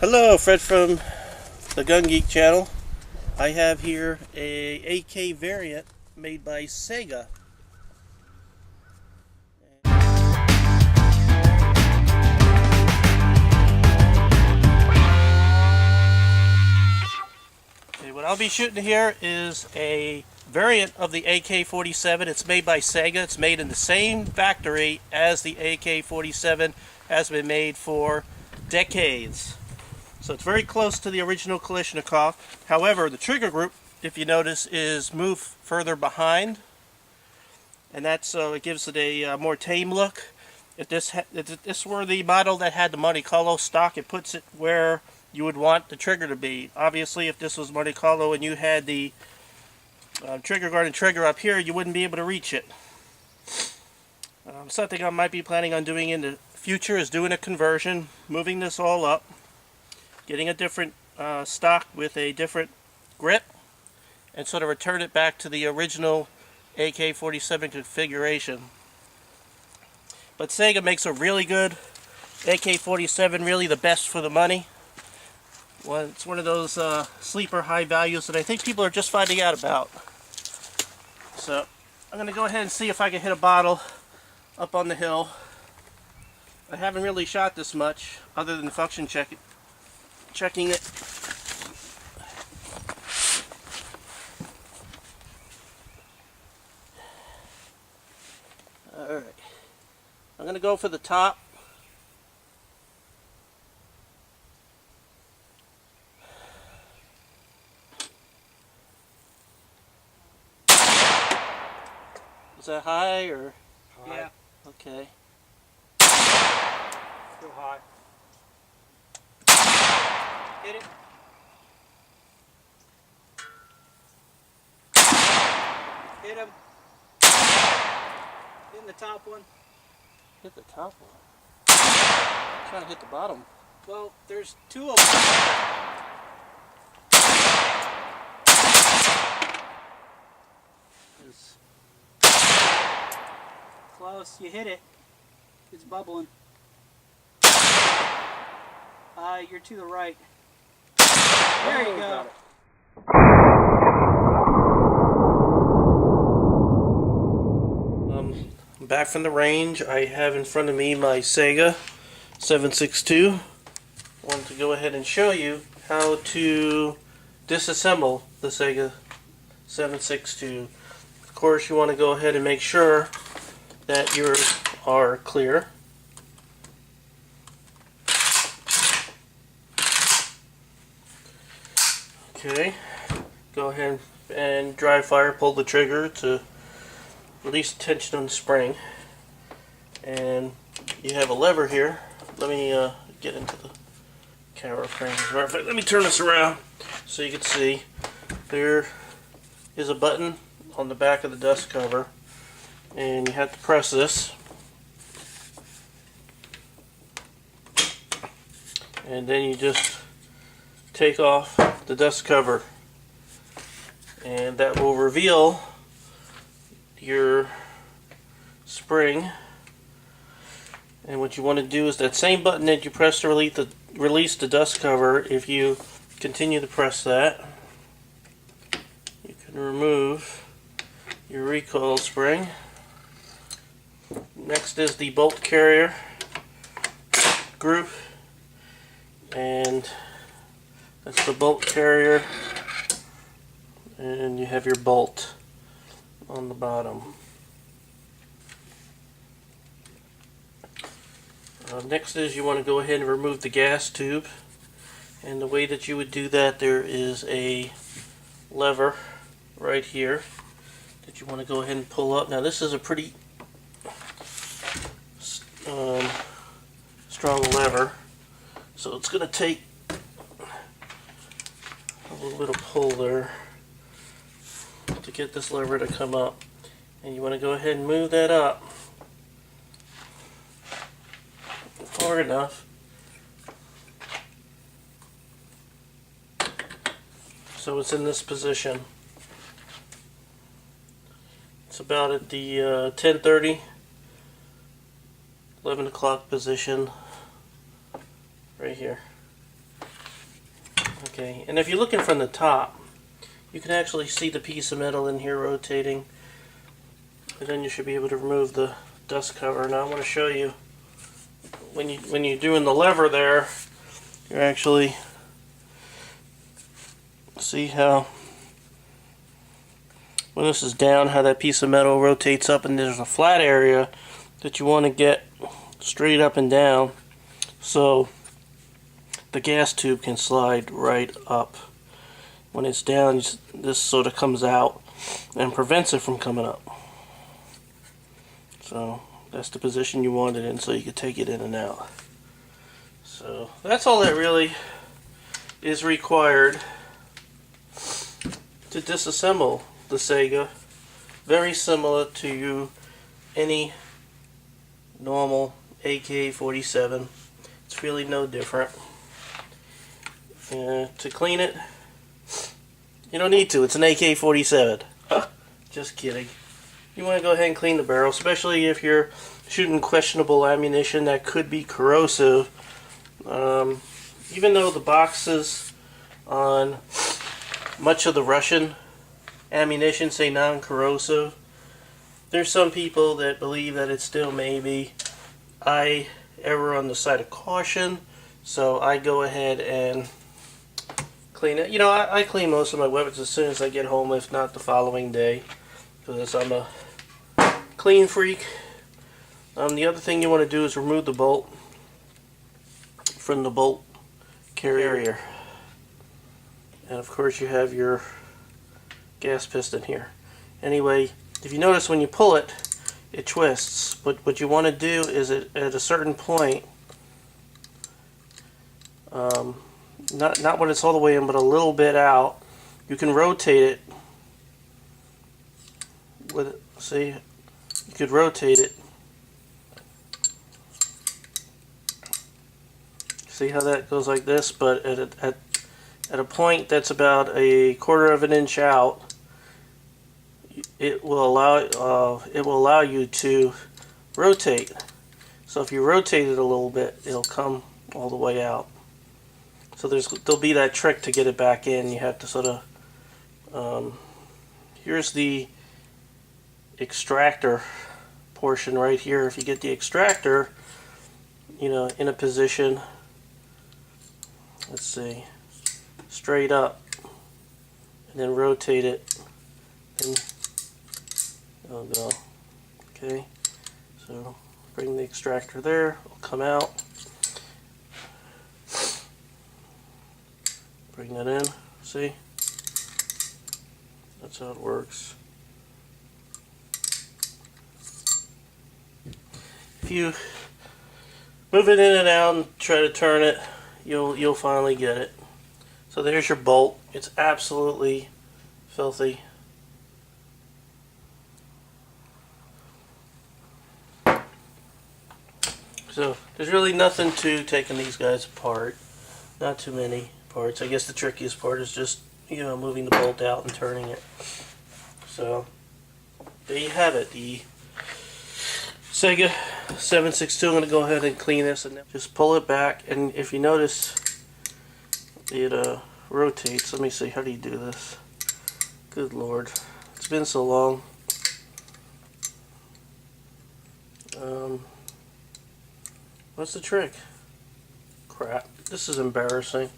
Hello, Fred from the Gun Geek channel. I have here a AK variant made by Saiga. Okay, what I'll be shooting here is a variant of the AK-47. It's made by Saiga. It's made in the same factory as the AK-47 has been made for decades. So it's very close to the original Kalashnikov. However, the trigger group, if you notice, is moved further behind, and that's so it gives it a more tame look. If this were the model that had the Monte Carlo stock, it puts it where you would want the trigger to be. Obviously, if this was Monte Carlo and you had the trigger guard and trigger up here, you wouldn't be able to reach it. Something I might be planning on doing in the future is doing a conversion, moving this all up, getting a different stock with a different grip, and sort of return it back to the original AK-47 configuration. But Saiga makes a really good AK-47, really the best for the money. Well, it's one of those sleeper high values that I think people are just finding out about. So I'm going to go ahead and see if I can hit a bottle up on the hill. I haven't really shot this much other than function checking it. Alright, I'm going to go for the top. Is that high or? High. Yeah. Okay. Still high. Hit it. Hit him. Hit the top one. Hit the top one. I'm trying to hit the bottom. Well, there's two of them. It's Close. You hit it. It's bubbling. You're to the right. There you go. I'm back from the range. I have in front of me my Saiga 7.62. I wanted to go ahead and show you how to disassemble the Saiga 7.62. Of course, you want to go ahead and make sure that yours are clear. Okay, go ahead and dry fire pull the trigger to release the tension on the spring. And you have a lever here. Let me get into the camera frame. Perfect. Let me turn this around so you can see. There is a button on the back of the dust cover, and you have to press this. And then you just take off the dust cover, and that will reveal your spring. And what you want to do is that same button that you press to release the dust cover, if you continue to press that, you can remove your recoil spring. Next is the bolt carrier group, and that's the bolt carrier, and you have your bolt on the bottom. Next is you want to go ahead and remove the gas tube, and the way that you would do that, there is a lever right here that you want to go ahead and pull up. Now this is a pretty strong lever, so it's going to take a little bit of pull there to get this lever to come up, and you want to go ahead and move that up far enough so it's in this position. It's about at the 10:30, 11 o'clock position right here. Okay, and if you're looking from the top, you can actually see the piece of metal in here rotating. And then you should be able to remove the dust cover. Now I want to show you when you're doing the lever there, you're actually see how when this is down, how that piece of metal rotates up, and there's a flat area that you want to get straight up and down, so the gas tube can slide right up. When it's down, this sort of comes out and prevents it from coming up. So that's the position you want it in, so you can take it in and out. So that's all that really is required to disassemble the Saiga. Very similar to any normal AK-47. It's really no different. To clean it, you don't need to. It's an AK-47. Just kidding. You want to go ahead and clean the barrel, especially if you're shooting questionable ammunition that could be corrosive. Even though the boxes on much of the Russian ammunition say non-corrosive, there's some people that believe that it still may be. I err on the side of caution, so I go ahead and clean it. You know, I clean most of my weapons as soon as I get home, if not the following day, because I'm a clean freak. The other thing you want to do is remove the bolt from the bolt carrier. And of course you have your gas piston here. Anyway, if you notice when you pull it, it twists. But what you want to do is at a certain point, not when it's all the way in, but a little bit out, you can rotate it with it. See, you could rotate it. See how that goes like this, but at a point that's about a quarter of an inch out, it will allow you to rotate. So if you rotate it a little bit, it'll come all the way out. So there'll be that trick to get it back in. You have to sort of here's the extractor portion right here. If you get the extractor, you know, in a position, let's see, straight up, and then rotate it, and it'll go. Okay, so bring the extractor there, it'll come out, bring that in, see, that's how it works. If you move it in and out and try to turn it, you'll finally get it. So there's your bolt. It's absolutely filthy. So there's really nothing to taking these guys apart. Not too many parts. I guess the trickiest part is just, you know, moving the bolt out and turning it. So there you have it. The Saiga 7.62. I'm going to go ahead and clean this and just pull it back, and if you notice it rotates. Let me see, how do you do this? Good Lord, it's been so long. What's the trick? Crap, this is embarrassing.